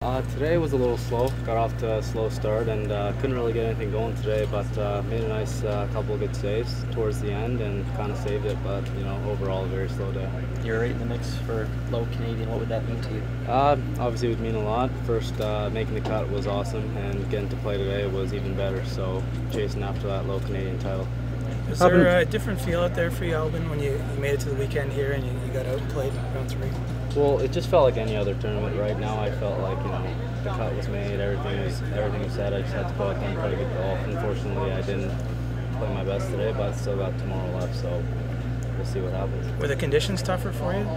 Today was a little slow. Got off to a slow start and couldn't really get anything going today, but made a nice couple of good saves towards the end and kind of saved it. But overall, a very slow day. You're right in the mix for low Canadian. What would that mean to you? Obviously, it would mean a lot. First, making the cut was awesome, and getting to play today was even better. So, chasing after that low Canadian title. Is there a different feel out there for you, Albin, when you made it to the weekend here and you got out and played round 3? Well, it just felt like any other tournament. Right now, I felt like the cut was made, everything was set. I just had to go out there and play good golf. Unfortunately, I didn't play my best today, but still got tomorrow left. So we'll see what happens. Were the conditions tougher for you?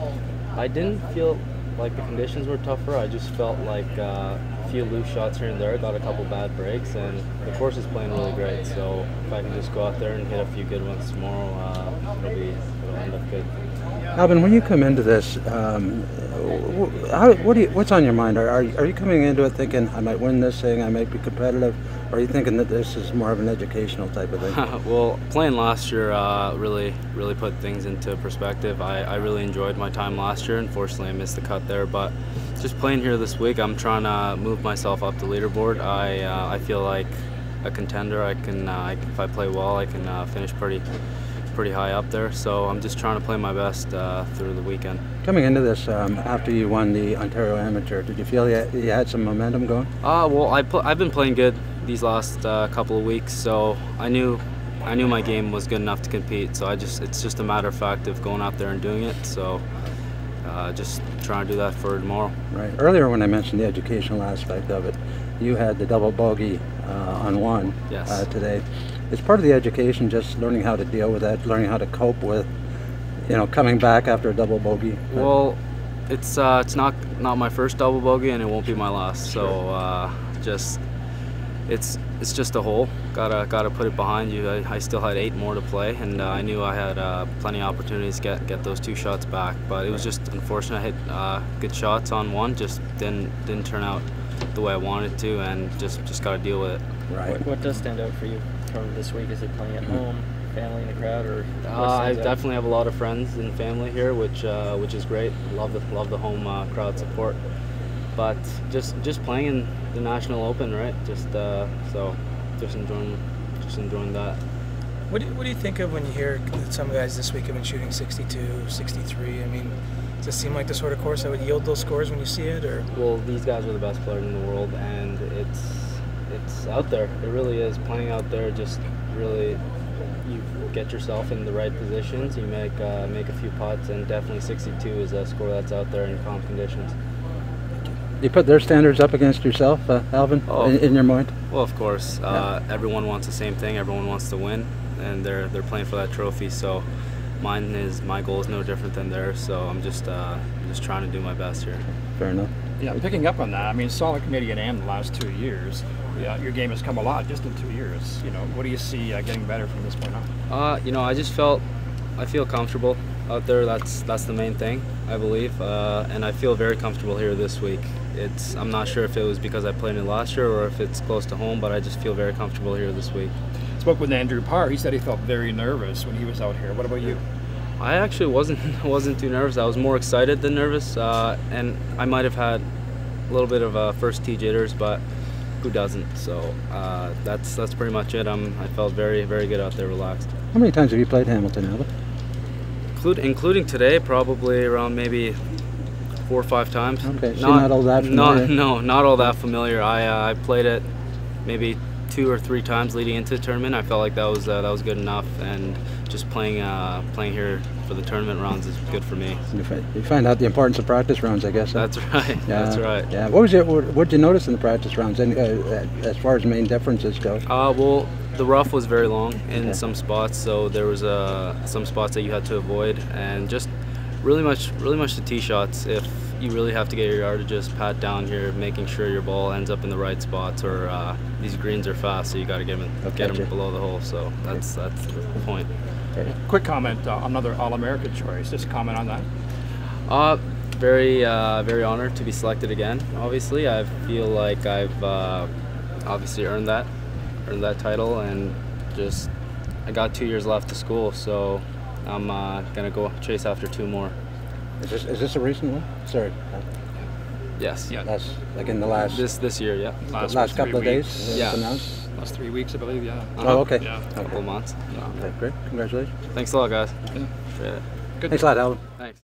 I didn't feel like the conditions were tougher. I just felt like a few loose shots here and there. Got a couple bad breaks, and the course is playing really great. So if I can just go out there and hit a few good ones tomorrow, it'll end up good. Albin, when you come into this, what's on your mind? Are you coming into it thinking I might win this thing, I might be competitive, or are you thinking that this is more of an educational type of thing? Well, playing last year really put things into perspective. I really enjoyed my time last year. Unfortunately, I missed the cut there, but just playing here this week, I'm trying to move myself up the leaderboard. I feel like a contender. I can if I play well, I can finish pretty high up there, so I'm just trying to play my best through the weekend. Coming into this, after you won the Ontario Amateur, did you feel you had some momentum going? Well, I've been playing good these last couple of weeks, so I knew my game was good enough to compete. So it's just a matter of fact of going out there and doing it. So just trying to do that for tomorrow. Right. Earlier, when I mentioned the educational aspect of it, you had the double bogey on one. Yes. Today. Is part of the education just learning how to deal with that, learning how to cope with, coming back after a double bogey? Well, it's not my first double bogey, and it won't be my last. So it's just a hole. Gotta put it behind you. I still had 8 more to play, and I knew I had plenty of opportunities to get those 2 shots back. But it was just unfortunate. I hit good shots on one, just didn't turn out the way I wanted to, and just got to deal with it. Right. What does stand out for you from this week? Is it playing at home, family in the crowd, or? I definitely have a lot of friends and family here, which is great. Love the home crowd support. But just playing in the National Open, right? Just enjoying that. What do you think of when you hear that some guys this week have been shooting 62, 63? I mean, does it seem like the sort of course that would yield those scores when you see it, or? Well, these guys are the best players in the world, and it's out there. It really is. Playing out there, just really, you get yourself in the right positions. You make a few putts, and definitely 62 is a score that's out there in calm conditions. You put their standards up against yourself, Albin, in your mind? Well, of course. Everyone wants the same thing. Everyone wants to win, and they're playing for that trophy. So my goal is no different than theirs. So I'm just trying to do my best here. Fair enough. Yeah, picking up on that, I mean, solid Canadian Am the last 2 years. Yeah, your game has come a lot just in 2 years. What do you see getting better from this point on? I feel comfortable out there. That's the main thing, I believe, and I feel very comfortable here this week. I'm not sure if it was because I played it last year or if it's close to home, but I just feel very comfortable here this week. Spoke with Andrew Parr. He said he felt very nervous when he was out here. What about you? I actually wasn't too nervous. I was more excited than nervous, and I might have had a little bit of first tee jitters, but who doesn't? So that's pretty much it. I felt very good out there, relaxed. How many times have you played Hamilton, Albin? Including today, probably around maybe 4 or 5 times. Okay, so not all that familiar? No, not all that familiar. I played it maybe 2 or 3 times leading into the tournament. I felt like that was good enough, and just playing here for the tournament rounds is good for me. You find out the importance of practice rounds, I guess. That's right. Yeah, that's right. Yeah. What did you notice in the practice rounds, as far as main differences go? Well, the rough was very long in some spots, so there was some spots that you had to avoid, and just really much the tee shots. If you really have to get your yardages pat down here, making sure your ball ends up in the right spots, or these greens are fast, so you got to get them below the hole. So that's the point. Okay. Quick comment on another All-American choice. Just comment on that. Very honored to be selected again. Obviously, I feel like I've obviously earned that title, and I got 2 years left to school, so I'm gonna go chase after 2 more. Is this a recent one? Sorry. Yes. Yeah. Last, like in the last This year, yeah. last couple of days? Yeah. Announced? Last 3 weeks, I believe. Yeah. Oh, okay. Yeah. Couple of months. Okay, great. Congratulations. Thanks a lot, guys. Yeah. Appreciate it. Good. Thanks a lot, Albin. Thanks.